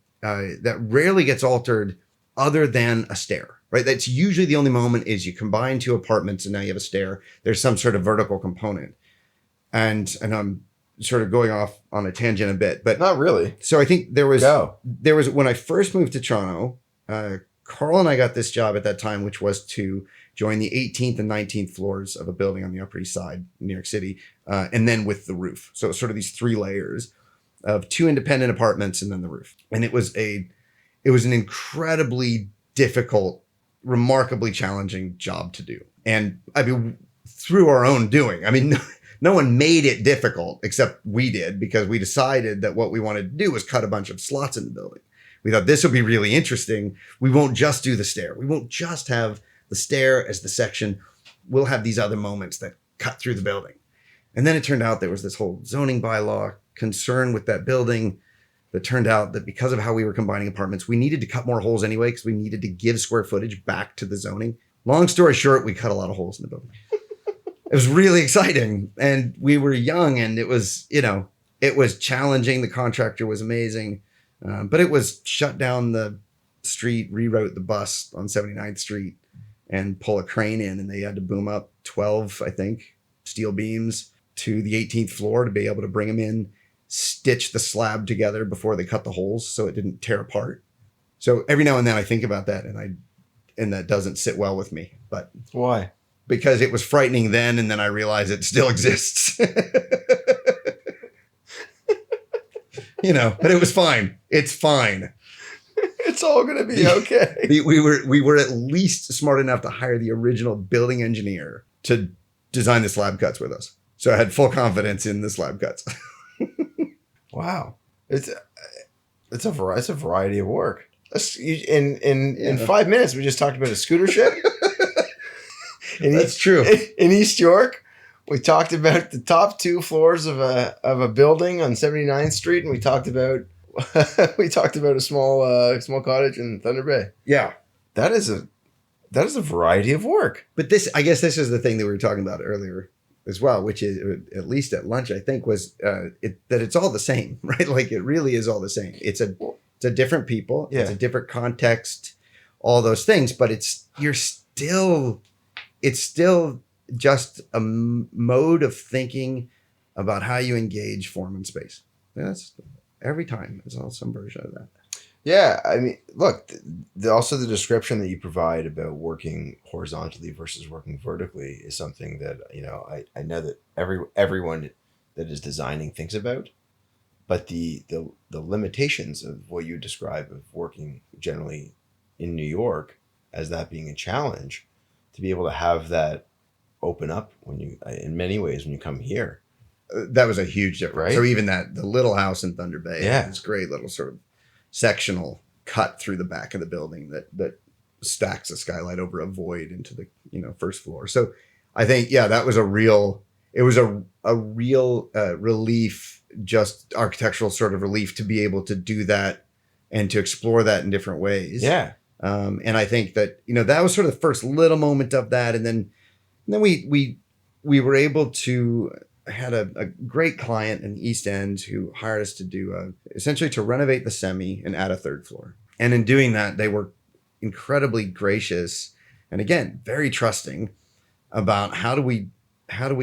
gets altered other than a stair, right? That's usually the only moment is you combine two apartments and now you have a stair. There's some sort of vertical component. And I'm sort of going off on a tangent a bit, but not really. So I think there was when I first moved to Toronto, Carl and I got this job at that time, which was to join the 18th and 19th floors of a building on the Upper East Side, New York City, and then with the roof. So it's sort of these 3 layers of 2 independent apartments and then the roof. And it was an incredibly difficult, remarkably challenging job to do. And I mean, through our own doing. I mean, No one made it difficult except we did, because we decided that what we wanted to do was cut a bunch of slots in the building. We thought this will be really interesting. We won't just do the stair. We won't just have the stair as the section. We'll have these other moments that cut through the building. And then it turned out there was this whole zoning bylaw concern with that building that turned out that because of how we were combining apartments, we needed to cut more holes anyway, because we needed to give square footage back to the zoning. Long story short, we cut a lot of holes in the building. It was really exciting. And we were young, and it was, it was challenging. The contractor was amazing. But it was shut down the street, reroute the bus on 79th Street, and pull a crane in. And they had to boom up 12, I think, steel beams to the 18th floor to be able to bring them in, stitch the slab together before they cut the holes so it didn't tear apart. So every now and then I think about that, and that doesn't sit well with me. But why? Because it was frightening then, and then I realized it still exists. But it was fine. It's fine. It's all going to be okay. We were at least smart enough to hire the original building engineer to design the slab cuts with us. So I had full confidence in the slab cuts. Wow. It's a variety of work. In 5 minutes, we just talked about a scooter ship. That's true. In East York, we talked about the top 2 floors of a building on 79th Street, and we talked about a small cottage in Thunder Bay. Yeah, that is a variety of work. But I guess this is the thing that we were talking about earlier as well, which is, at least at lunch, I think, was that it's all the same, right? Like, it really is all the same. It's a different people, yeah. It's a different context, all those things, but it's still just a mode of thinking about how you engage form and space. That's every time. It's all some version of that. Yeah, I mean, look, also the description that you provide about working horizontally versus working vertically is something that, I know that everyone that is designing thinks about, but the limitations of what you describe of working generally in New York as that being a challenge, to be able to have that open up in many ways when you come here. That was a huge difference. Right? So even the little house in Thunder Bay, yeah, this great little sort of sectional cut through the back of the building that stacks a skylight over a void into the first floor. So I think that was a real relief, just architectural sort of relief, to be able to do that and to explore that in different ways. Yeah. And I think that that was sort of the first little moment of that, and then we were able to. Had a great client in the East End who hired us to do essentially to renovate the semi and add a 3rd floor. And in doing that, they were incredibly gracious and, again, very trusting about how do we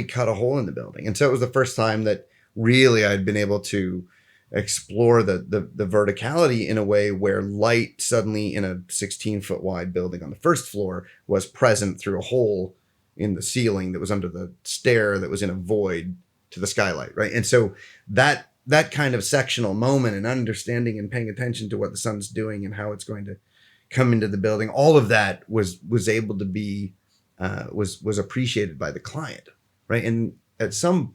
cut a hole in the building. And so it was the first time that really I'd been able to explore the verticality in a way where light suddenly in a 16-foot wide building on the 1st floor was present through a hole in the ceiling that was under the stair that was in a void to the skylight, right? And so that kind of sectional moment and understanding and paying attention to what the sun's doing and how it's going to come into the building, all of that was able to be was appreciated by the client, right? And at some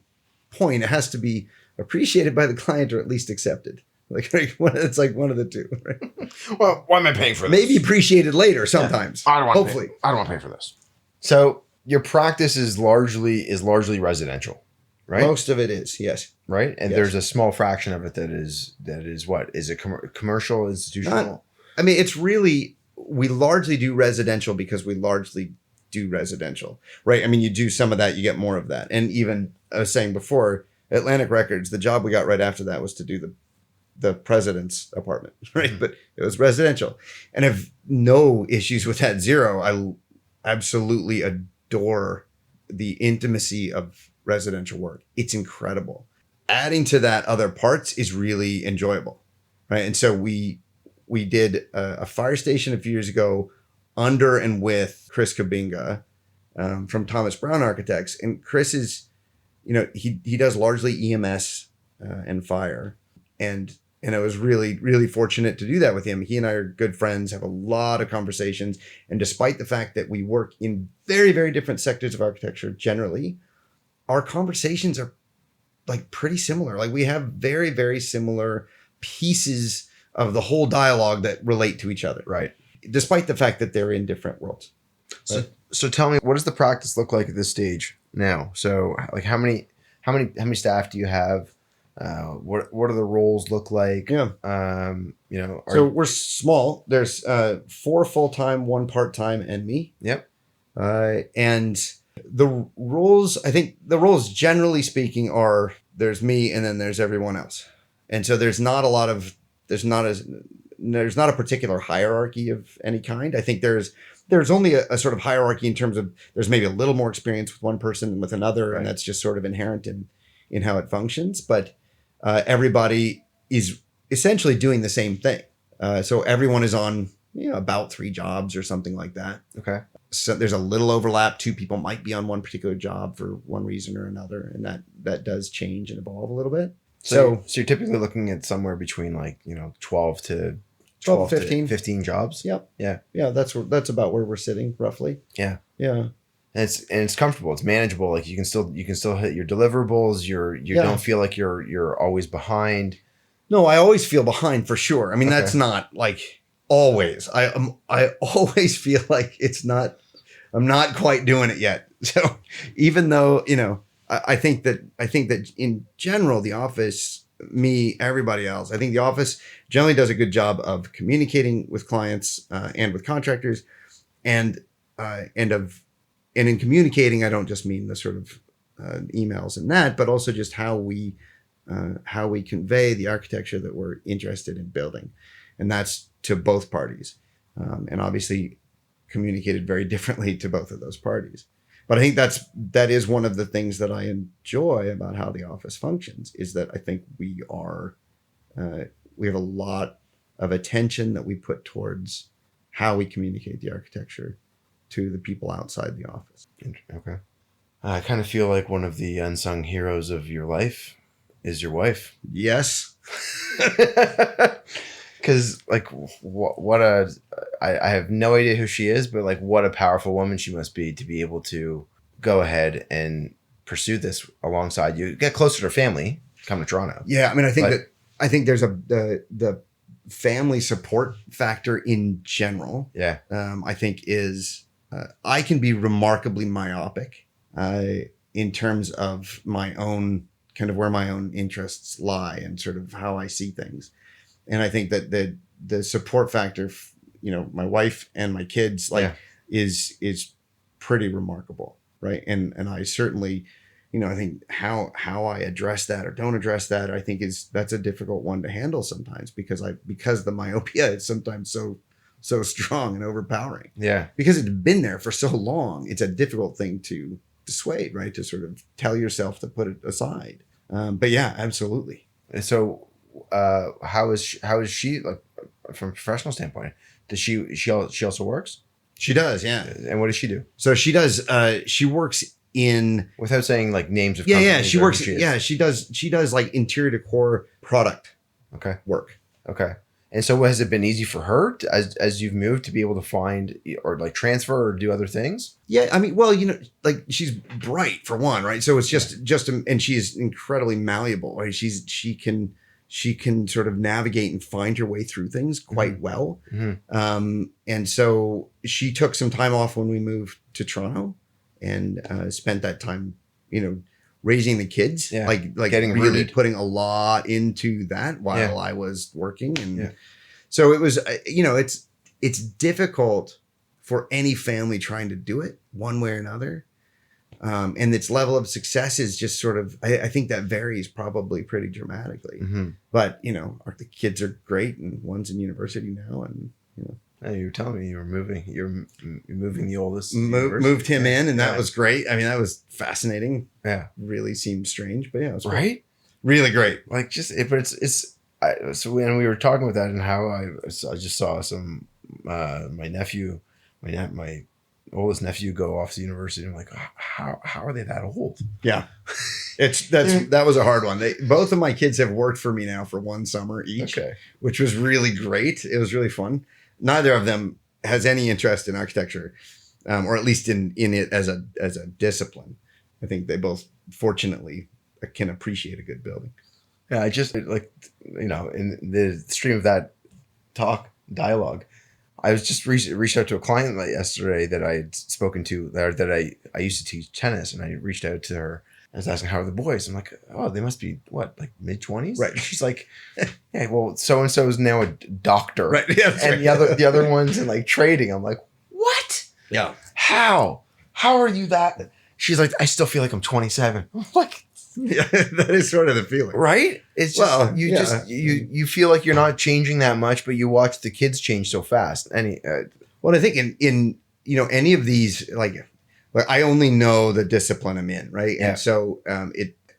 point, it has to be appreciated by the client or at least accepted. Like, it's like one of the two, right? Well, why am I paying for this? Maybe appreciated later sometimes. Yeah. I don't want to pay for this. So your practice is largely residential, right? Most of it is, yes. Right, and yes. There's a small fraction of it that is what is it commercial, institutional? It's really, we largely do residential because we largely do residential, right? I mean, you do some of that, you get more of that, and even I was saying before, Atlantic Records, the job we got right after that was to do the president's apartment, right? But it was residential, and I have no issues with that. Zero. I absolutely adore the intimacy of residential work. It's incredible. Adding to that other parts is really enjoyable, right? And so we did a fire station a few years ago under and with Chris Kabinga from Thomas Brown Architects. And Chris is, he does largely EMS and fire. And I was really, really fortunate to do that with him. He and I are good friends, have a lot of conversations. And despite the fact that we work in very, very different sectors of architecture generally, our conversations are like pretty similar. Like we have very, very similar pieces of the whole dialogue that relate to each other, Right. despite the fact that they're in different worlds. So tell me, what does the practice look like at this stage now? So like how many staff do you have? What do the roles look like? Yeah. So we're small. There's 4 full-time, 1 part-time, and me. Yep. And the roles, I think the roles generally speaking are there's me and then there's everyone else. And so there's not a particular hierarchy of any kind. I think there's only a sort of hierarchy in terms of there's maybe a little more experience with one person than with another. Right. And that's just sort of inherent in how it functions. But everybody is essentially doing the same thing. So everyone is on about 3 jobs or something like that. Okay. So there's a little overlap. 2 people might be on one particular job for one reason or another. And that does change and evolve a little bit. So you're typically looking at somewhere between 12 to 15 jobs. Yep. Yeah. Yeah. That's about where we're sitting roughly. Yeah. Yeah. And it's comfortable. It's manageable. Like you can still hit your deliverables. You don't feel like you're always behind. No, I always feel behind for sure. I mean, Okay. That's not like always. I always feel like I'm not quite doing it yet. So even though, I think that in general, the office, me, everybody else, I think the office generally does a good job of communicating with clients and with contractors, and in communicating, I don't just mean the sort of emails and that, but also just how we convey the architecture that we're interested in building, and that's to both parties, and obviously communicated very differently to both of those parties. But I think that is one of the things that I enjoy about how the office functions, is that I think we have a lot of attention that we put towards how we communicate the architecture to the people outside the office. Okay. I kind of feel like one of the unsung heroes of your life is your wife. Yes. Because I have no idea who she is, but like what a powerful woman she must be to be able to go ahead and pursue this alongside you. Get closer to her family, come to Toronto. Yeah, I mean, I think there's the family support factor in general. Yeah. I think is I can be remarkably myopic in terms of my own kind of where my own interests lie and sort of how I see things. And I think that the support factor, my wife and my kids, is pretty remarkable, right? And I certainly, I think how I address that or don't address that, I think that's a difficult one to handle sometimes because the myopia is sometimes so strong and overpowering. Yeah, because it's been there for so long, it's a difficult thing to dissuade, right? To sort of tell yourself to put it aside. But yeah, absolutely. So. How is she like from a professional standpoint? Does she also works? She does, yeah. And what does she do? So she does. She works in without saying like names of yeah. She works. She does like interior decor product. Okay. Work. Okay. And so has it been easy for her as you've moved to be able to find or like transfer or do other things? Yeah, I mean, well, like she's bright for one, right? So it's just and she's incredibly malleable. Right? She can sort of navigate and find her way through things quite well. Mm-hmm. And so she took some time off when we moved to Toronto and spent that time, raising the kids, like getting really rooted. Putting a lot into that while I was working. And so it was, it's difficult for any family trying to do it one way or another. And its level of success is just sort of, I think that varies probably pretty dramatically. Mm-hmm. But, the kids are great and one's in university now. And, you were telling me you're moving the oldest. Moved him in, and that was great. I mean, that was fascinating. Yeah. Really seemed strange, but yeah, it was right. Great. Really great. Like so when we were talking about that and how I just saw some, my nephew, my oldest nephew go off to university. I'm like, how are they that old? Yeah. That was a hard one. Both of my kids have worked for me now for one summer each, which was really great. It was really fun. Neither of them has any interest in architecture, or at least in it as a discipline. I think they both fortunately can appreciate a good building. Yeah, I just like, in the stream of that dialogue, I was just reached out to a client yesterday that I had spoken to that I used to teach tennis, and I reached out to her. I was asking, how are the boys? I'm like, oh, they must be what, like mid-20s? Right. She's like, yeah, well, so and so is now a doctor, Right. Yeah, and right. the other one's in like trading. I'm like, what? Yeah. How are you that? She's like, I still feel like I'm 27. I'm like, Yeah, that is sort of the feeling, right? It's just you feel like you're not changing that much, but you watch the kids change so fast. Well, I think in any of these, like I only know the discipline I'm in, right? Yeah. And so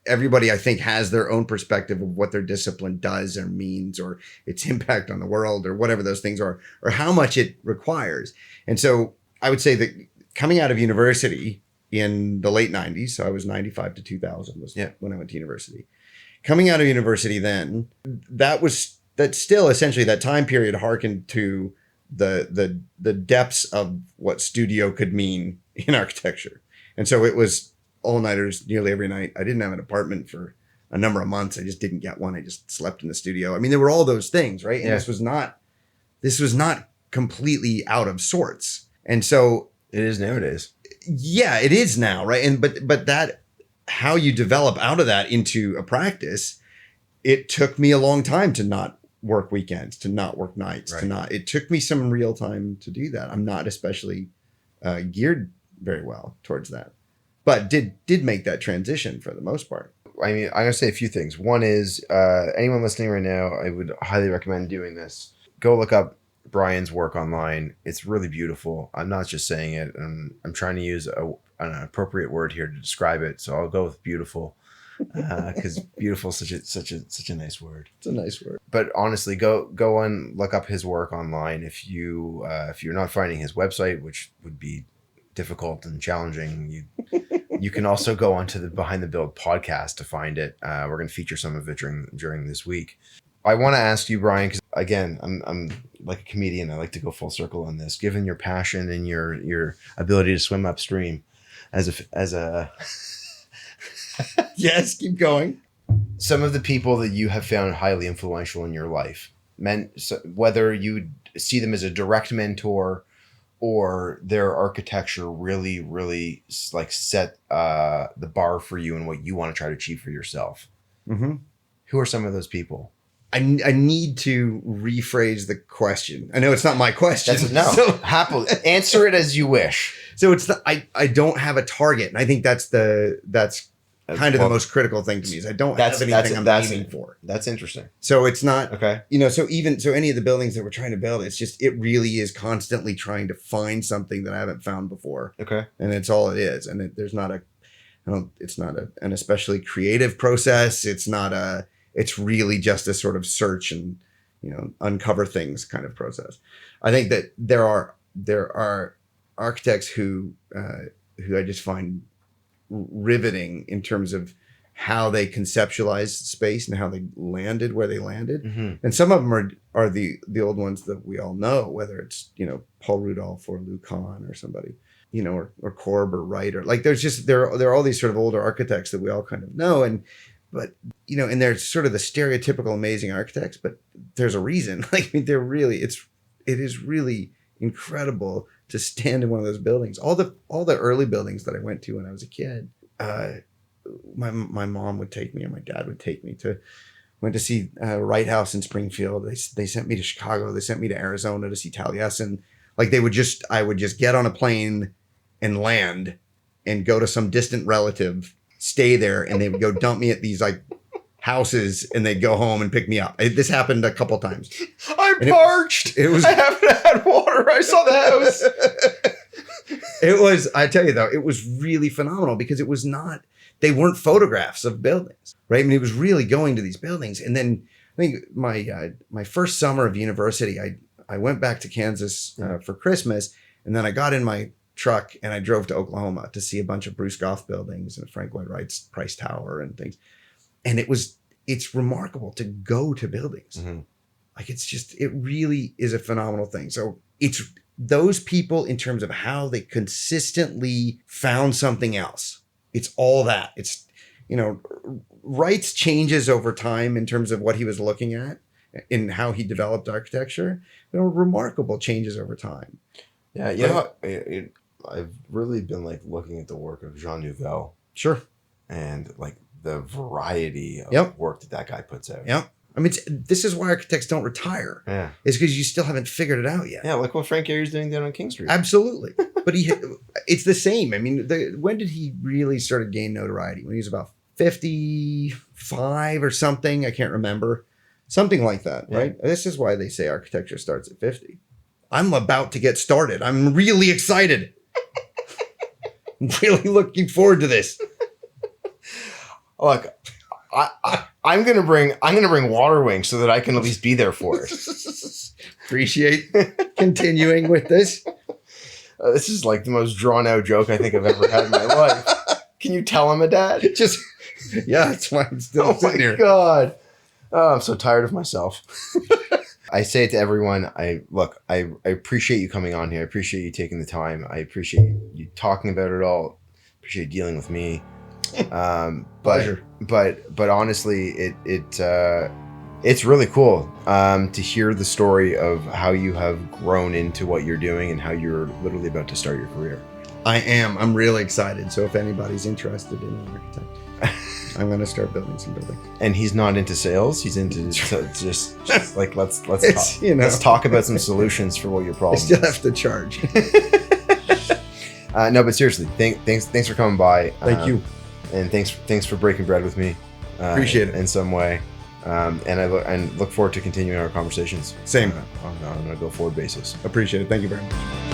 everybody I think has their own perspective of what their discipline does or means, or its impact on the world, or whatever those things are, or how much it requires. And so I would say that coming out of university in the late 90s, so I was 95 to 2000 was when I went to university. Coming out of university then, that still essentially that time period harkened to the depths of what studio could mean in architecture. And so it was all-nighters nearly every night. I didn't have an apartment for a number of months. I just didn't get one. I just slept in the studio. I mean, there were all those things, right? And this was not completely out of sorts. And so it is nowadays. Yeah, it is now, right? And but that, how you develop out of that into a practice, it took me a long time to not work weekends, to not work nights, it took me some real time to do that. I'm not especially geared very well towards that, but did make that transition for the most part. I mean, I'm gonna say a few things. One is, anyone listening right now, I would highly recommend doing this. Go look up Brian's work online. It's really beautiful. I'm not just saying it. I'm trying to use an appropriate word here to describe it. So I'll go with beautiful, because beautiful is such a nice word. It's a nice word. But honestly, go and look up his work online. If you're not finding his website, which would be difficult and challenging, you can also go onto the Behind the Build podcast to find it. We're going to feature some of it during this week. I want to ask you, Brian, because again, I'm like a comedian. I like to go full circle on this. Given your passion and your ability to swim upstream, as a yes, keep going. Some of the people that you have found highly influential in your life, whether you see them as a direct mentor or their architecture really, really like set the bar for you and what you want to try to achieve for yourself. Mm-hmm. Who are some of those people? I need to rephrase the question. I know it's not my question. Happily answer it as you wish. So it's I don't have a target, and I think that's kind of the most critical thing to me is I don't have anything I'm aiming for. That's interesting. So it's not okay. So any of the buildings that we're trying to build, it really is constantly trying to find something that I haven't found before. Okay. And it's all it is, and it's not an especially creative process. It's really just a sort of search and, uncover things kind of process. I think that there are architects who I just find riveting in terms of how they conceptualized space and how they landed where they landed. Mm-hmm. And some of them are the old ones that we all know, whether it's, Paul Rudolph or Lou Kahn or somebody, or Korb or Wright, or like there are all these sort of older architects that we all kind of know. But and they're sort of the stereotypical amazing architects, but there's a reason. Like, it is really incredible to stand in one of those buildings. All the early buildings that I went to when I was a kid, my mom would take me, or my dad would take me went to see Wright House in Springfield. They sent me to Chicago. They sent me to Arizona to see Taliesin. Like I would just get on a plane and land and go to some distant relative, stay there, and they would go dump me at these like houses, and they'd go home and pick me up. This happened a couple times. I'm parched. I haven't had water. I saw the house. I tell you though, it was really phenomenal because they weren't photographs of buildings, right? I mean, it was really going to these buildings. And then I think my first summer of university, I went back to Kansas for Christmas, and then I got in my truck and I drove to Oklahoma to see a bunch of Bruce Goff buildings and Frank Lloyd Wright's Price Tower and things. And it's remarkable to go to buildings. Mm-hmm. Like, it really is a phenomenal thing. So it's those people in terms of how they consistently found something else, It's all that. It's, you know, Wright's changes over time in terms of what he was looking at in how he developed architecture. You know, remarkable changes over time. Yeah, you know, I've really been like looking at the work of Jean Nouvel. Sure. And like the variety of work that guy puts out. Yep. I mean, this is why architects don't retire. Yeah. It's because you still haven't figured it out yet. Yeah, like what Frank Gehry's doing down on King Street. Absolutely. But it's the same. I mean, when did he really sort of gain notoriety? When he was about 55 or something? I can't remember. Something like that, right? This is why they say architecture starts at 50. I'm about to get started. I'm really excited. I'm really looking forward to this. Look, I'm gonna bring water wings so that I can at least be there for it. Appreciate continuing with this. This is like the most drawn out joke I think I've ever had in my life. Can you tell I'm a dad? That's why I'm still sitting here. Oh my God. Oh, I'm so tired of myself. I say it to everyone. I appreciate you coming on here. I appreciate you taking the time. I appreciate you talking about it all. Appreciate you dealing with me. Pleasure. But honestly, it's really cool to hear the story of how you have grown into what you're doing and how you're literally about to start your career. I'm really excited. So if anybody's interested in an architect, I'm going to start building some buildings. And he's not into sales. He's into just like let's talk. Let's talk about some solutions for what your problem is. I still have to charge. No, but seriously, thanks for coming by. Thank you. And thanks for breaking bread with me. Appreciate it in some way. And I look forward to continuing our conversations. Same. On a go forward basis. Appreciate it. Thank you very much.